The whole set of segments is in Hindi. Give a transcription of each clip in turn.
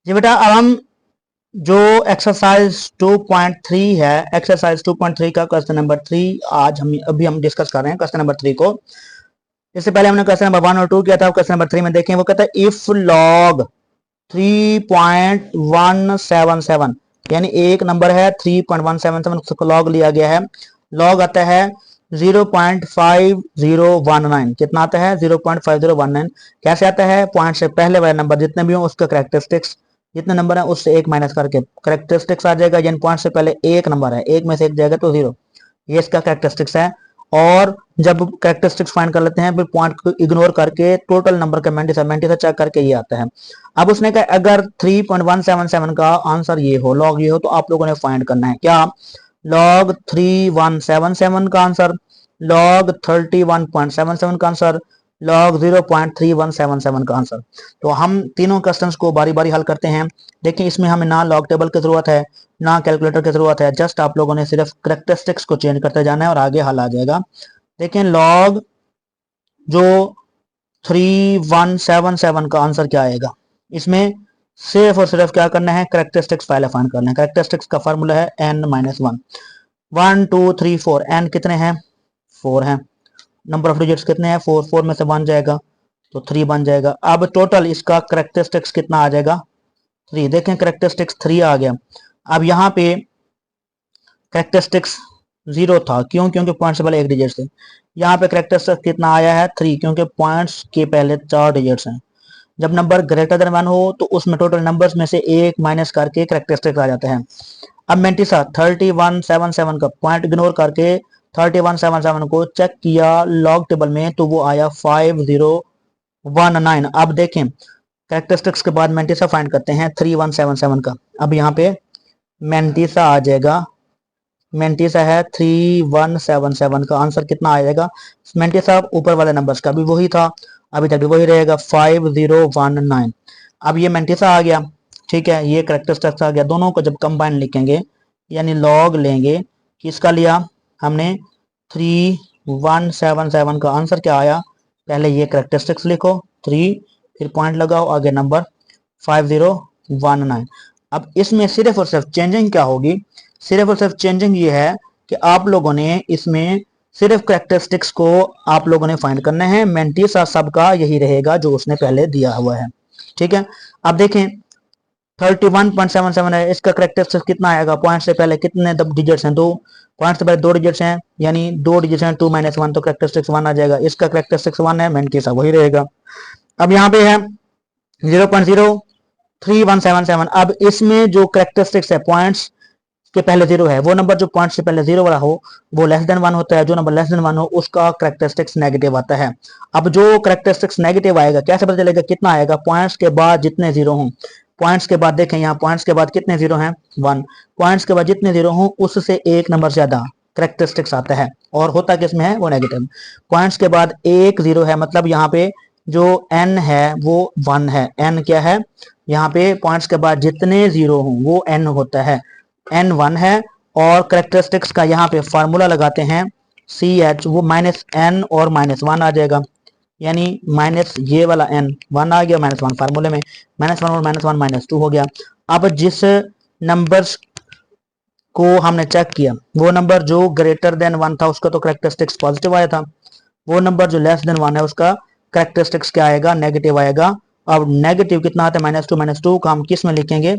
जी बेटा, अब हम जो एक्सरसाइज 2.3 है, एक्सरसाइज 2.3 का क्वेश्चन नंबर 3 आज हम डिस्कस कर रहे हैं क्वेश्चन नंबर 3 को। इससे पहले हमने क्वेश्चन नंबर 1 और 2 किया था। क्वेश्चन नंबर 3 में देखें, वो कहता है इफ लॉग 3.177, यानी एक नंबर है 3.177, उसको लॉग लिया गया है। लॉग आता है 0.5019। कितना आता है? 0.5019। कैसे आता है? पॉइंट से पहले वाले नंबर जितने भी हो उसका करेक्टरिस्टिक्स, जितने नंबर है उससे एक माइनस करके करेक्टरिस्टिक्स आ जाएगा। यानी पॉइंट से पहले एक नंबर है, एक में से एक जाएगा तो 0। ये इसका करेक्टरिस्टिक्स है। और जब करेक्टरिस्टिक्स फाइंड कर लेते हैं, फिर पॉइंट को इग्नोर करके टोटल नंबर का मैंटिसा चेक करके ये आता है। अब उसने कहा अगर 3.177 का आंसर ये हो, लॉग ये हो, तो आप लोगों ने फाइंड करना है क्या? लॉग 3177 का आंसर, लॉग 31.77 का आंसर, लॉग 0.3177 का आंसर। तो हम तीनों क्वेश्चंस को बारी बारी हल करते हैं। देखिए, इसमें हमें ना लॉग टेबल की जरूरत है ना कैलकुलेटर की जरूरत है, जस्ट आप लोगों ने सिर्फ करेक्टरिस्टिक्स को चेंज करते जाना है और आगे हल आ जाएगा। देखें, लॉग जो 3177 का आंसर क्या आएगा, इसमें सिर्फ और सिर्फ क्या करना है? करेक्टरिस्टिक्स पहले फाइंड करना है। करेक्टरिस्टिक्स का फार्मूला है n-1। 1 2 3 4, n कितने हैं? 4 हैं। नंबर ऑफ डिजिट्स कितने हैं? 4। 4 में से 1 जाएगा तो 3 बन जाएगा। अब टोटल इसका करेक्टरिस्टिक्स कितना आ जाएगा? 3। देखें, करेक्टरिस्टिक्स 3 आ गया। अब यहाँ पे करेक्टरिस्टिक्स 0 था, क्यों? क्योंकि पॉइंट से पहले एक डिजिट थे। यहाँ पे करेक्टरिस्टिक्स कितना आया है? 3, क्योंकि पॉइंट्स के पहले 4 डिजिट्स हैं। जब नंबर ग्रेटर देन 1 हो तो उसमें टोटल नंबर्स में से एक माइनस करके करेक्टरिस्टिक्स आ जाते हैं। अब मैंटिसा 3177 का पॉइंट इग्नोर करके 3177 को चेक किया लॉग टेबल में, तो वो आया 5019। अब देखें, करेक्टरिस्टिक्स के बाद मैंटिसा फाइंड करते हैं 3177 का। अब यहाँ पे मैंटिसा आ जाएगा, मैंटिसा है 3177 का आंसर कितना आएगा? मैंटिसा ऊपर वाले नंबर्स का भी वही था, अभी तक भी वही रहेगा 5019। अब ये मैंटिसा आ गया, ठीक है, ये करेक्टरिस्टिक्स आ गया। दोनों को जब कंबाइन लिखेंगे यानी लॉग लेंगे, किसका लिया हमने? 3177 का आंसर क्या आया? पहले ये करेक्टरिस्टिक्स लिखो 3, फिर पॉइंट लगाओ, आगे नंबर 5019। अब इसमें सिर्फ और सिर्फ चेंजिंग क्या होगी? सिर्फ और सिर्फ चेंजिंग ये है कि आप लोगों ने इसमें सिर्फ करेक्टरिस्टिक्स को आप लोगों ने फाइंड करना है। मैंटिसा सबका यही रहेगा जो उसने पहले दिया हुआ है, ठीक है। अब देखें, 31.77 है, इसका करेक्टरिस्टिक्स कितना आएगा? पॉइंट से पहले कितने डिजिट्स हैं? 2। पॉइंट से पहले 2 डिजिट्स हैं, यानी 2 डिजिट्स हैं, 2 - 1 तो करेक्टरिस्टिक्स 1 आ जाएगा। इसका करेक्टरिस्टिक्स 1 है, मैंटिसा वही रहेगा। अब यहाँ पे है 0.03177। अब इसमें जो करेक्टरिस्टिक्स है, पॉइंट्स के पहले 0 है, वो नंबर जो पॉइंट से पहले 0 वाला हो वो लेस देन 1 होता है। जो नंबर लेस देन 1 हो उसका करेक्टरिस्टिक्स नेगेटिव आता है। अब जो करेक्टरिस्टिक्स नेगेटिव आएगा, कैसे पता चलेगा कितना आएगा? पॉइंट्स के बाद जितने 0 हों, पॉइंट्स के बाद देखें, यहाँ पॉइंट्स के बाद कितने 0 हैं? 1। पॉइंट्स के बाद जितने 0 हों उससे एक नंबर ज्यादा करेक्टरिस्टिक्स आता है, और होता किसमें है? वो नेगेटिव। पॉइंट्स के बाद एक 0 है, मतलब यहाँ पे जो n है वो 1 है। n क्या है? यहाँ पे पॉइंट्स के बाद जितने 0 हों वो n होता है, n 1 है। और करेक्टरिस्टिक्स का यहाँ पे फार्मूला लगाते हैं CH, वो -n और -1 आ जाएगा, यानी माइनस ये वाला n 1 आ गया, -1 फार्मूले में, -1 और -1 -2 हो गया। अब जिस नंबर्स को हमने चेक किया, वो नंबर जो ग्रेटर देन 1 था उसका तो करेक्टरिस्टिक्स पॉजिटिव आया था, वो नंबर जो लेस देन 1 है उसका करेक्टरिस्टिक्स क्या आएगा? नेगेटिव आएगा। अब नेगेटिव कितना आता है? -2 का हम किस में लिखेंगे?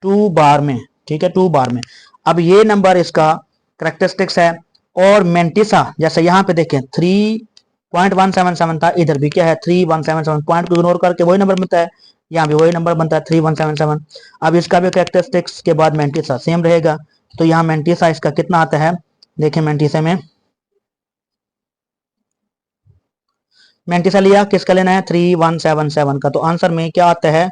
2 बार में, ठीक है, 2 बार में। अब ये नंबर इसका करेक्टरिस्टिक्स है। और मैंटिसा जैसे यहाँ पे देखें 3.177 था, इधर भी क्या है? 3177। पॉइंट को इग्नोर करके वही नंबर बनता है, यहाँ भी वही नंबर बनता है 3177। अब इसका भी करेक्टरिस्टिक्स के बाद मैंटिसा सेम रहेगा, तो यहाँ मैंटिसा इसका कितना आता है? देखें, मैंटिसा में मैंटिसा लिया, किसका लेना है? 3177 का, तो आंसर में क्या आता है?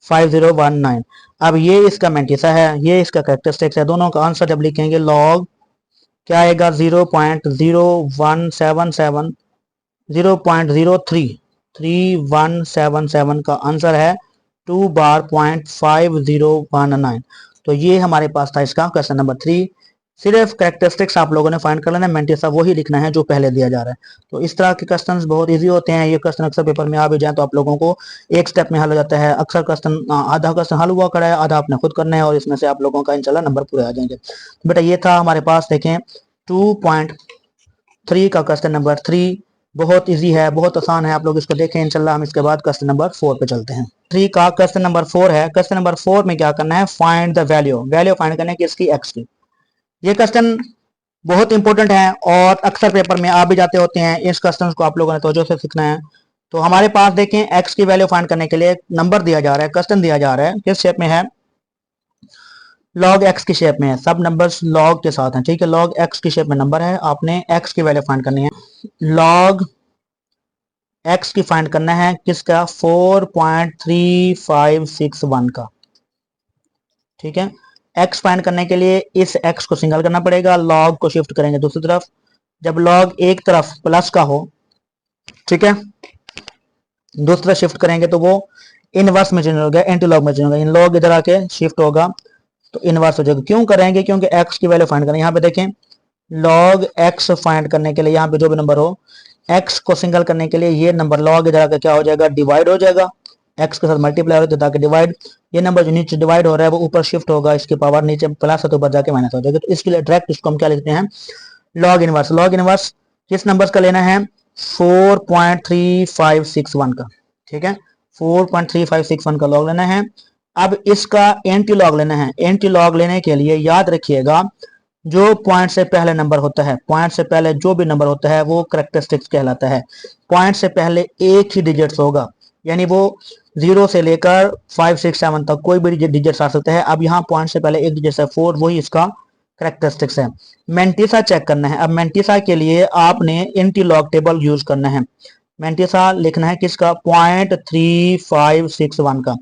5019। अब ये इसका मैंटिसा है, ये इसका करेक्टरिस्टिक्स है। दोनों का आंसर जब लिखेंगे लॉग क्या आएगा? 0.0177 0.033177 का आंसर है 2 बार .5019। तो ये हमारे पास था इसका क्वेश्चन नंबर 3। सिर्फ कैरेक्टरिस्टिक्स आप लोगों ने फाइंड कर लेना है, मेंटिसा वही लिखना है जो पहले दिया जा रहा है। तो इस तरह के क्वेश्चंस बहुत इजी होते हैं, ये क्वेश्चन अक्सर पेपर में आ भी जाए तो आप लोगों को एक स्टेप में हल हो जाता है। अक्सर क्वेश्चन आधा क्वेश्चन हल हुआ खड़ा है, आधा आपने खुद करना है और इसमें से आप लोगों का इंशाल्लाह नंबर पूरे आ जाएंगे। तो बेटा ये था हमारे पास, देखें 2.3 का क्वेश्चन नंबर 3, बहुत इजी है, बहुत आसान है, आप लोग इसको देखें इंशाल्लाह। हम इसके बाद क्वेश्चन नंबर 4 पे चलते हैं। 3 का क्वेश्चन नंबर 4 है। क्वेश्चन नंबर 4 में क्या करना है, find the value, value find करना है किसकी, एक्स की। ये क्वेश्चन बहुत इंपॉर्टेंट है और अक्सर पेपर में आ भी जाते होते हैं। इस क्वेश्चन को आप लोगों ने तवज्जो से सीखना है। तो हमारे पास देखें एक्स की वैल्यू फाइंड करने के लिए नंबर दिया जा रहा है, क्वेश्चन दिया जा रहा है, किस शेप में है, लॉग एक्स की शेप में है, सब नंबर्स लॉग के साथ हैं, ठीक है। लॉग एक्स की शेप में नंबर है, आपने एक्स की वैल्यू फाइंड करनी है। लॉग एक्स की फाइंड करना है किसका, 4.3561 का, ठीक है। एक्स फाइंड करने के लिए इस एक्स को सिंगल करना पड़ेगा, लॉग को शिफ्ट करेंगे दूसरी तरफ। जब लॉग एक तरफ प्लस का हो, ठीक है, दूसरी तरफ शिफ्ट करेंगे तो वो इनवर्स में चेंज होगा, एंटी लॉग में चेंज होगा। इन लॉग इधर आके शिफ्ट होगा तो इनवर्स हो जाएगा। क्यों करेंगे, क्योंकि एक्स की वैल्यू फाइंड करें। यहाँ पे देखें लॉग एक्स फाइंड करने के लिए, यहाँ पे जो भी नंबर हो, एक्स को सिंगल करने के लिए ये नंबर लॉग इधर आके क्या हो जाएगा, डिवाइड हो जाएगा, एक्स के साथ मल्टीप्लाई हो जाता है डिवाइड। ये नंबर जो नीचे डिवाइड हो रहा है वो ऊपर शिफ्ट होगा, इसकी पावर नीचे प्लस है तो ऊपर जाके माइनस हो जाएगा। तो इसके लिए डायरेक्ट इसको हम क्या लिखते हैं, लॉग इनवर्स। लॉग इनवर्स किस नंबर का लेना है, 4.3561 का, ठीक है, 4.3561 का लॉग लेना है। अब इसका एंटी लॉग लेना है। एंटी लॉग लेने के लिए याद रखिएगा जो पॉइंट से पहले नंबर होता है, पॉइंट से पहले जो भी नंबर होता है वो कैरेक्टरिस्टिक्स कहलाता है। पॉइंट से पहले एक ही डिजिट्स होगा, यानी वो 0 से लेकर 5 6 7 तक कोई भी डिजिट्स आ सकता है। अब यहाँ पॉइंट से पहले एक डिजिट है 4, वही इसका कैरेक्टरिस्टिक्स है। मेंटिसा चेक करना है। अब मेंटिसा के लिए आपने एंटी लॉग टेबल यूज करना है। मेंटिसा लिखना है किसका, 0.3561 का,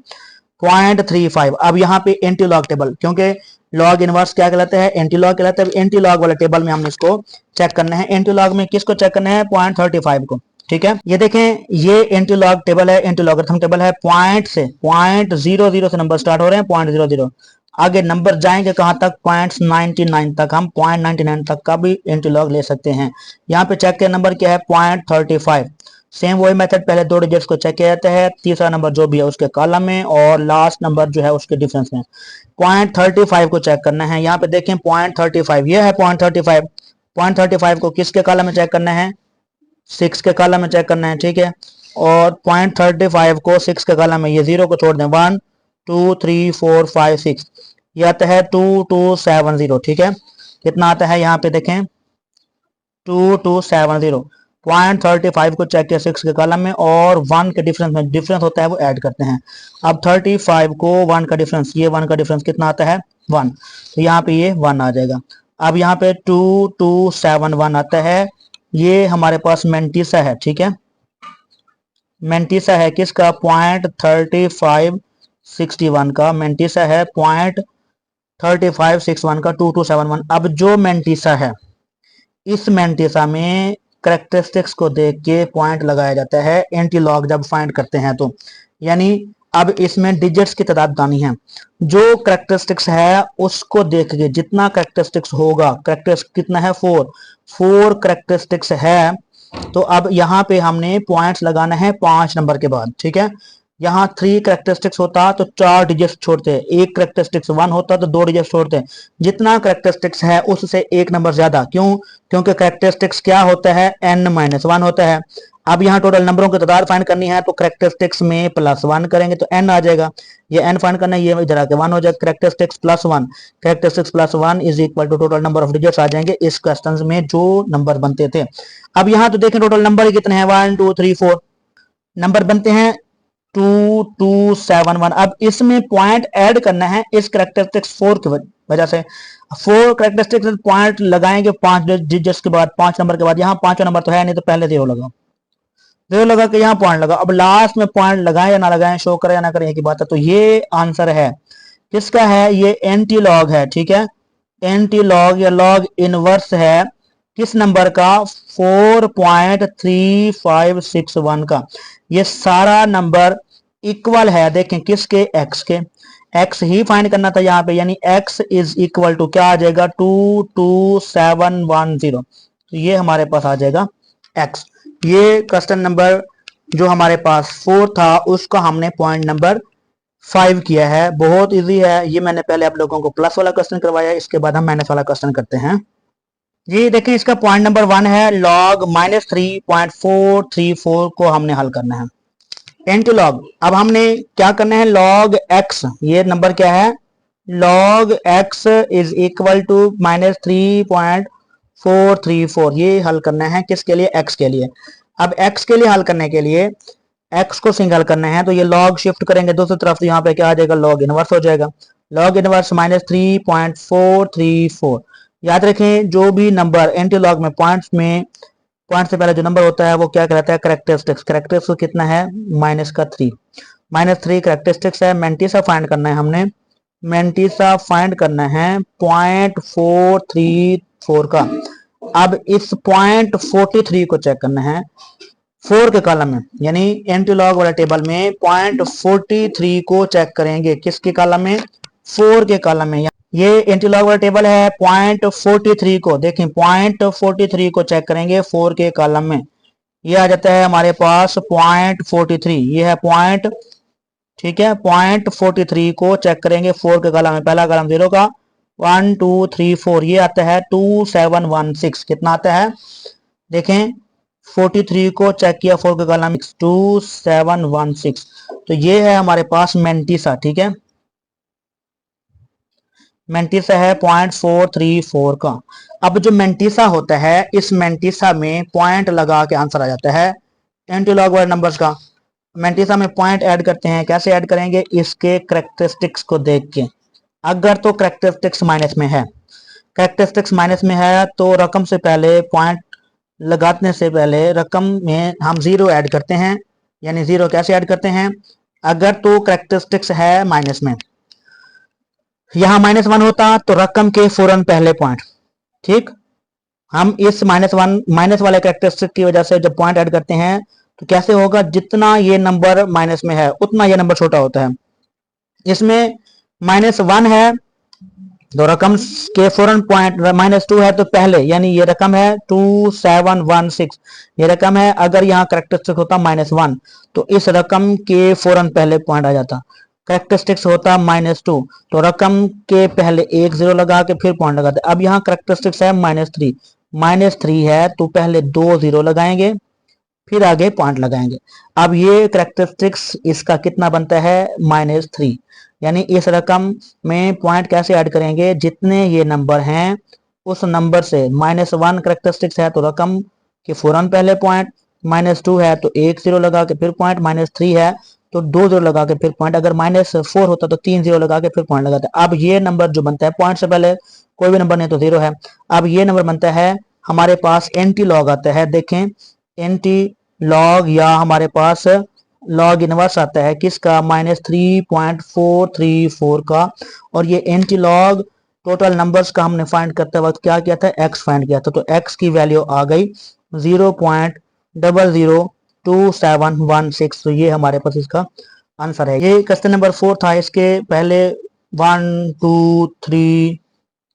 0.35। अब यहाँ पे एंटी लॉग टेबल, क्योंकि लॉग इनवर्स क्या कहलाता है, एंटी लॉग कहलाता है। एंटी लॉग वाले टेबल में हमने इसको चेक करना है। एंटी लॉग में किसको चेक करना है, 0.35 को, ठीक है। ये देखें ये एंटी लॉग टेबल है, एंटी लॉगरिथम टेबल है। पॉइंट से 0.00 से नंबर स्टार्ट हो रहे हैं, 0.00 आगे नंबर जाएंगे कहां तक, 0.99 तक। हम 0.99 तक का भी एंटी लॉग ले सकते हैं। यहाँ पे चेक के नंबर क्या है, 0.35। सेम वही मेथड, पहले दो डिजिट्स को चेक किया जाता है, तीसरा नंबर जो भी है उसके कॉलम में और लास्ट नंबर जो है उसके डिफरेंस में। 0.35 को चेक करना है। यहाँ पे देखें 0.35, ये है 0.35। 0.35 को किसके कॉलम में चेक करना है, 6 के कॉलम में चेक करना है, ठीक है। और 0.35 को 6 के कॉलम में, ये 0 को छोड़ दें, 1 2 3 4 5 6, ये आता है 2270, ठीक है। कितना आता है यहाँ पे देखें, 2270। 0.35 को चेक किया 6 के कॉलम में और 1 के डिफरेंस में, डिफरेंस होता है वो ऐड करते हैं। अब 35 को 1 का डिफरेंस, ये 1 का डिफरेंस कितना आता है, 1, तो यहाँ पे ये 1 आ जाएगा। अब यहाँ पे 2271 आता है, ये हमारे पास मेंटिसा है, ठीक है। मेंटिसा है किसका, 0.3561 का मेंटिसा है, 0.3561 का 2271। अब जो मेंटिसा है, इस मेंटिसा में करेक्टरिस्टिक्स को देख के पॉइंट लगाया जाता है एंटी लॉग जब फाइंड करते हैं तो। यानी अब इसमें डिजिट्स की तादाद बतानी है, जो करेक्टरिस्टिक्स है उसको देख के जितना करेक्टरिस्टिक्स होगा, करेक्टरिस्टिक्स कितना है, 4 करेक्टरिस्टिक्स है। तो अब यहाँ पे हमने पॉइंट्स लगाना है 5 नंबर के बाद, ठीक है। यहाँ 3 करेक्टरिस्टिक्स होता तो 4 डिजिट्स छोड़ते, एक करेक्टरिस्टिक्स 1 होता तो 2 डिजिट्स छोड़ते। जितना करेक्टरिस्टिक्स है उससे एक नंबर ज्यादा, क्यों, क्योंकि करेक्टरिस्टिक्स क्या होता है, n-1 होता है। अब यहाँ टोटल नंबरों की तादाद फाइंड करनी है तो करेक्टरिस्टिक्स में +1 करेंगे तो n आ जाएगा। ये n फाइंड करना है, ये इधर आके 1 हो जाएगा। Characteristics +1, characteristics +1 is equal to total number of digits आ जाएंगे इस क्वेश्चन में जो नंबर बनते थे। अब यहाँ तो देखें टोटल नंबर कितने हैं, 1 2 3 4 नंबर बनते हैं 2271। अब इसमें पॉइंट ऐड करना है इस करेक्टरिस्टिक्स 4 की वजह से। 4 करेक्टरिस्टिक्स पॉइंट लगाएंगे 5 डिजिट्स के बाद, 5 नंबर के बाद। यहाँ 5वां नंबर तो है नहीं तो पहले 0 लगाओ, 0 लगा के यहाँ पॉइंट लगा। अब लास्ट में पॉइंट लगाएं या ना लगाएं, शो करें या ना करें की बात है। तो ये आंसर है किसका है, ये एंटी लॉग है, ठीक है। एंटी लॉग या लॉग इनवर्स है किस नंबर का, 4.3561 का। ये सारा नंबर इक्वल है, देखें किसके, एक्स के। एक्स ही फाइंड करना था यहाँ पे, यानी एक्स इज इक्वल टू क्या आ जाएगा 22710। तो ये हमारे पास आ जाएगा एक्स। ये क्वेश्चन नंबर जो हमारे पास 4 था उसका हमने पॉइंट नंबर 5 किया है। बहुत इजी है ये, मैंने पहले आप लोगों को प्लस वाला क्वेश्चन करवाया, इसके बाद हम माइनस वाला क्वेश्चन करते हैं। जी देखें, इसका पॉइंट नंबर 1 है लॉग -3.434 को हमने हल करना है इनटू लॉग। अब हमने क्या करना है, लॉग एक्स, ये नंबर क्या है, log X is equal to -3.434, ये हल करना है किसके लिए, एक्स के लिए। अब एक्स के लिए हल करने के लिए एक्स को सिंगल करना है, तो ये लॉग शिफ्ट करेंगे दूसरी तरफ, तो यहाँ पे क्या आ जाएगा, लॉग इनवर्स हो जाएगा। Log inverse -3.434। याद रखें जो भी नंबर एंटी लॉग में पॉइंट से पहले जो नंबर होता है वो क्या कहलाता है, करेक्टरिस्टिक्स। करेक्टरिस्टिक्स कितना है, -3 करेक्टरिस्टिक्स है। मेंटिसा फाइंड करना है हमने, मेंटिसा फाइंड करना है 0.434 का। अब इस 0.43 को चेक करना है 4 के कॉलम में, यानी एंटी लॉग वाला टेबल में 0.43 को चेक करेंगे, किसके कॉलम में, 4 के कॉलम में। ये एंटी लॉग वाला टेबल है, 0.43 को देखें, 0.43 को चेक करेंगे 4 के कॉलम में, ये आ जाता है हमारे पास 0.43, ये है पॉइंट, ठीक है। 0.43 को चेक करेंगे 4 के कॉलम में, पहला कॉलम 0 का, 1 2 3 4, ये आता है 2716। कितना आता है देखें, 43 को चेक किया 4 के कॉलम में, 2716। तो ये है हमारे पास मेंटिसा, ठीक है, मेंटिसा है 0.434 का। अब जो मेंटिसा होता है, इस मेंटिसा में पॉइंट लगा के आंसर आ जाता है एंटी लॉग वाले नंबर्स का। मेंटिसा में पॉइंट ऐड करते हैं, कैसे ऐड करेंगे, इसके करेक्टरिस्टिक्स को देख के। अगर तो करेक्टरिस्टिक्स माइनस में है, करेक्टरिस्टिक्स माइनस में है तो रकम से पहले, पॉइंट लगाने से पहले रकम में हम 0 ऐड करते हैं, यानी 0 कैसे ऐड करते हैं, अगर तो करेक्टरिस्टिक्स है माइनस में, यहां -1 होता तो रकम के फौरन पहले पॉइंट, ठीक। हम इस -1 माइनस वाले कैरेक्टरिस्टिक की वजह से जब पॉइंट ऐड करते हैं तो कैसे होगा, जितना ये नंबर माइनस में है उतना ये नंबर छोटा होता है। इसमें -1 है तो रकम के फौरन पॉइंट, -2 है तो पहले, यानी ये रकम है 2716, ये रकम है। अगर यहाँ करेक्टरिस्टिक होता -1 तो इस रकम के फौरन पहले पॉइंट आ जाता। करेक्टरिस्टिक्स होता -2 तो रकम के पहले 1 0 लगा के फिर पॉइंट लगाते। अब यहाँ करेक्टरिस्टिक्स है -3 है तो पहले 2 0 लगाएंगे फिर आगे पॉइंट लगाएंगे। अब ये करेक्टरिस्टिक्स इसका कितना बनता है, -3, यानी इस रकम में पॉइंट कैसे ऐड करेंगे, जितने ये नंबर हैं उस नंबर से -1 करेक्टरिस्टिक्स है तो रकम के फौरन पहले पॉइंट, -2 है तो 1 0 लगा के फिर पॉइंट, -3 है तो 2 0 लगा के फिर पॉइंट, अगर -4 होता तो 3 0 लगा के फिर पॉइंट लगाते। अब ये नंबर जो बनता है पॉइंट से पहले कोई भी नंबर नहीं तो 0 है। अब ये नंबर बनता है हमारे पास एंटी लॉग आता है, देखें एंटी लॉग या हमारे पास लॉग इनवर्स आता है किसका, -3.434 का। और ये एंटी लॉग टोटल नंबर्स का हमने फाइंड करते वक्त क्या किया था, एक्स फाइंड किया था, तो एक्स की वैल्यू आ गई 0.002716। तो ये हमारे पास इसका आंसर है। ये क्वेश्चन नंबर 4 था, इसके पहले 1 2 3,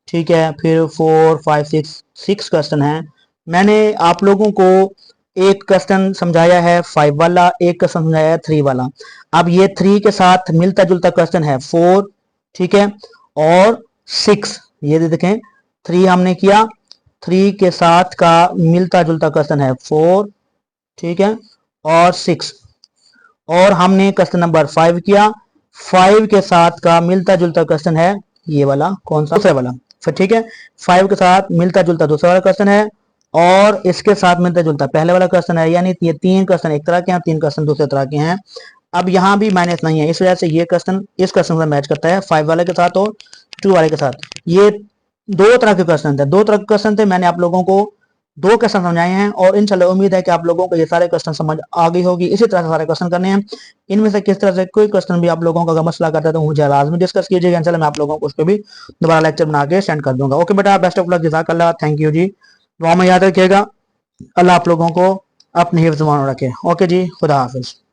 ठीक है, फिर 4 5 6 क्वेश्चन है। मैंने आप लोगों को एक क्वेश्चन समझाया है 5 वाला, एक क्वेश्चन समझाया है 3 वाला। अब ये 3 के साथ मिलता जुलता क्वेश्चन है 4, ठीक है, और 6। ये देखें 3 हमने किया, 3 के साथ का मिलता जुलता क्वेश्चन है 4, ठीक है, और 6। और हमने क्वेश्चन नंबर 5 किया, 5 के साथ का मिलता जुलता क्वेश्चन है ये वाला, कौन सा, दूसरा वाला, फिर ठीक है। 5 के साथ मिलता जुलता दूसरा वाला क्वेश्चन है और इसके साथ मिलता जुलता पहले वाला क्वेश्चन है, यानी ये 3 क्वेश्चन एक तरह के हैं, 3 क्वेश्चन दूसरे तरह के हैं। अब यहाँ भी माइनस नहीं है, इस वजह से ये क्वेश्चन इस क्वेश्चन से मैच करता है 5 वाले के साथ और 2 वाले के साथ। ये 2 तरह के क्वेश्चन थे, 2 तरह के क्वेश्चन थे, मैंने आप लोगों को 2 क्वेश्चन समझाए हैं और इंशाल्लाह उम्मीद है कि आप लोगों को ये सारे क्वेश्चन समझ आ गई होगी। इसी तरह से सारे क्वेश्चन करने हैं, इनमें से किस तरह से कोई क्वेश्चन भी आप लोगों का मसला करता है तो मुझे लाजमी डिस्कस कीजिएगा, इंशाल्लाह मैं आप लोगों को उस पर भी दोबारा लेक्चर बना के सेंड कर दूंगा। ओके बेटा, बेस्ट ऑफ लक, जज़ाकल्लाह, थैंक यू जी, दुआ में याद रखिएगा। अल्लाह आप लोगों को अपनी हिफ्ज़ में रखे। ओके जी, खुदा हाफिज़।